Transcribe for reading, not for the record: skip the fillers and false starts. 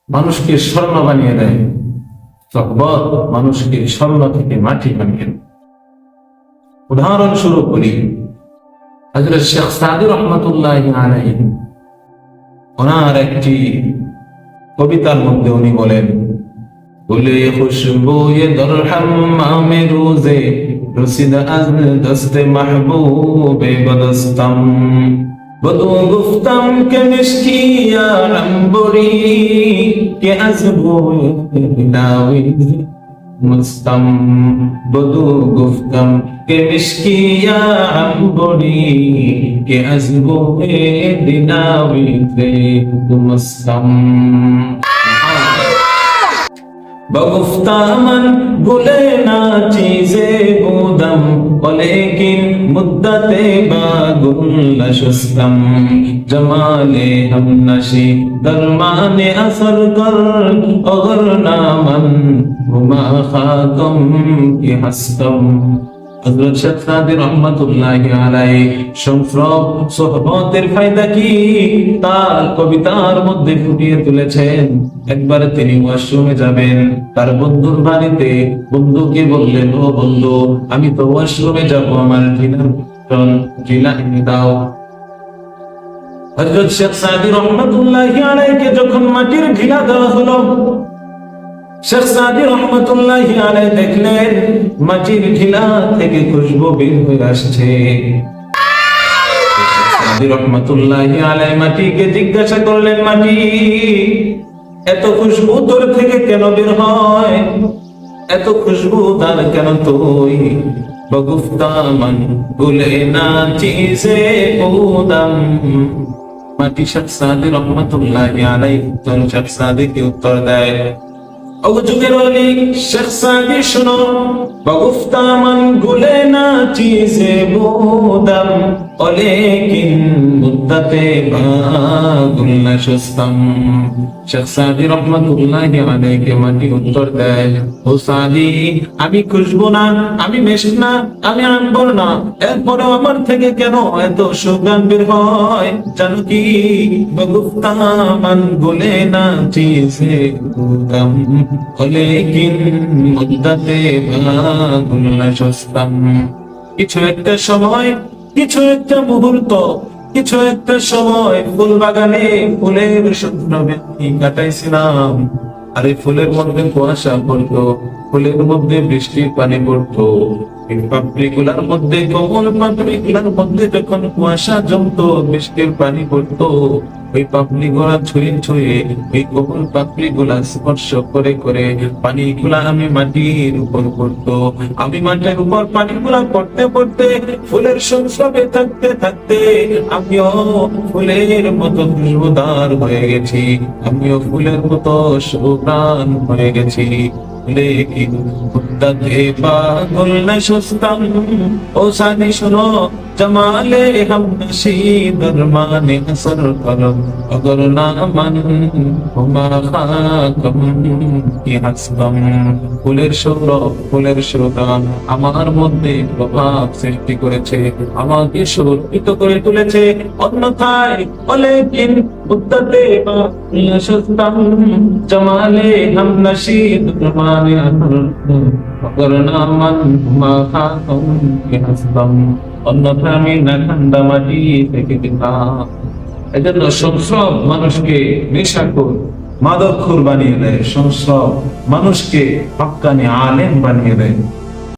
মানুষকে স্বর্ণ বানিয়ে দেয়, সহবত মানুষকে স্বর্ণ থেকে মাটি বানিয়ে দেয়। উদাহরণস্বরূপ বলি, হযরত শেখ সাদি রহমাতুল্লাহি আলাইহি ওনার একটি কবিতার মধ্যে উনি বলেন, গুলে খুশবু ये दरहम में रोजे रसीद अज दस्ते महबूब बदस्तम बदू गुफ्तम के मिश्किया रंबुरी के अजबू नावी मुस्तम बदू गुफ्तम के मिश्किया रंबुरी के अजबू दिनावी मुस्तम बगुफ्तामन गुले ना चीज़े बूदम लेकिन मुद्दते बागुल नशस्तम जमाले हम नशी दरमाने असर कर अगर नामन हुमा खातम की हस्तम। হযরত শেখ সাদি রহমাতুল্লাহি আলাইহি সোহবতের ফায়দা কি তার কবিতার মধ্যে ফুটিয়ে তুলেছেন। একবার তিনি ওয়াশরুমে যাবেন, তার বন্ধুর বাড়িতে বন্ধুকে বললেন, ও বন্ধু, আমি তো ওয়াশরুমে যাব, আমার ঢিলা এনে দাও। হযরত শেখ সাদি রহমাতুল্লাহি আলাইহিকে যখন মাটির ঢিলা দেওয়া হলো, শেখ সাদি রহমাতুল্লাহি আলাইহি দেখলেন মাটির ঢিলা থেকে খুশবু বের হয়ে আসছে। সাদি রহমাতুল্লাহি আলাইহি মাটিকে জিজ্ঞাসা করলেন, মাটি, এত খুশবু তোর থেকে কেন বের হয়? এত খুশবু তার কেন তুই? বগুফতামান গুলে না চিজে উদম। মাটি শেখ সাদি রহমাতুল্লাহি আলাইহি শেখ সাদিকে উত্তর দেয়, যুগের ওলি শেখ সাদি শুনো, বগুফতামান গুলে না চিজে বুদম লেকিন মুদ্দতে বাগুল নশস্তম। শেখ সাদি রহমাতুল্লাহি আলাইহি মাটি উত্তর দেয়, ও সাদি, আমি খুশবু না, আমি মেশক না, আমি আম্বর না, এরপরে আমার থেকে কেন এত সুগন্ধ বের হয় জানো কি? বগুফতামান গুলে না চিজে বুদম লেকিন মুদ্দতে বাগুল নশস্তম। কিছু একটা সময়, কিছু একটা মুহূর্ত, কিছু একটা সময় ফুল বাগানে ফুলের সুন্দর কাটাইছিলাম। আর এই ফুলের মধ্যে কুয়াশা পড়তো, ফুলের মধ্যে বৃষ্টির পানি পড়তো, পাপড়িগুলার মধ্যে, কোমল পাপড়িগুলার মধ্যে যখন কুয়াশা জমতো, বৃষ্টির পানি পড়তো, ওই পাপড়ি গুলা ছুঁয়ে ছুঁয়ে, ওই কোমল পাপড়ি গুলা স্পর্শ করে করে পানিগুলা আমি মাটির উপর পড়তো। আমি মাটির উপর পানিগুলা পড়তে পড়তে ফুলের সংস্রবে থাকতে থাকতে আমিও ফুলের মতো খুশবুদার হয়ে গেছি, আমিও ফুলের মতো সুপ্রাণ হয়ে গেছি। লেকিন মুদ্দতে বাগুল নশস্তম। ও সাদি শুনো, জমালে হাম নশী দরমানে আসর করম अगर नामन हुमा खाकम की हस्तम। ফুলের সৌরভ, ফুলের সুরদান আমার মধ্যে প্রভাব সৃষ্টি করেছে, আমাকে সুরক্ষিত করে তুলেছে। অন্যথায় লেকিন মুদ্দতে বাগুল নশস্তম জমালে হাম নশী দরমানে আসর अगर नामन हुमा खाकम की हस्तम। অন্যথায় আমি না ঠান্ডা মাটি থেকে দিতাম। এজন্য সংস্রব মানুষকে নেশাখোর, মাদকখোর বানিয়ে দেয়, সংস্রব মানুষকে হক্কানি আলেম বানিয়ে দেয়।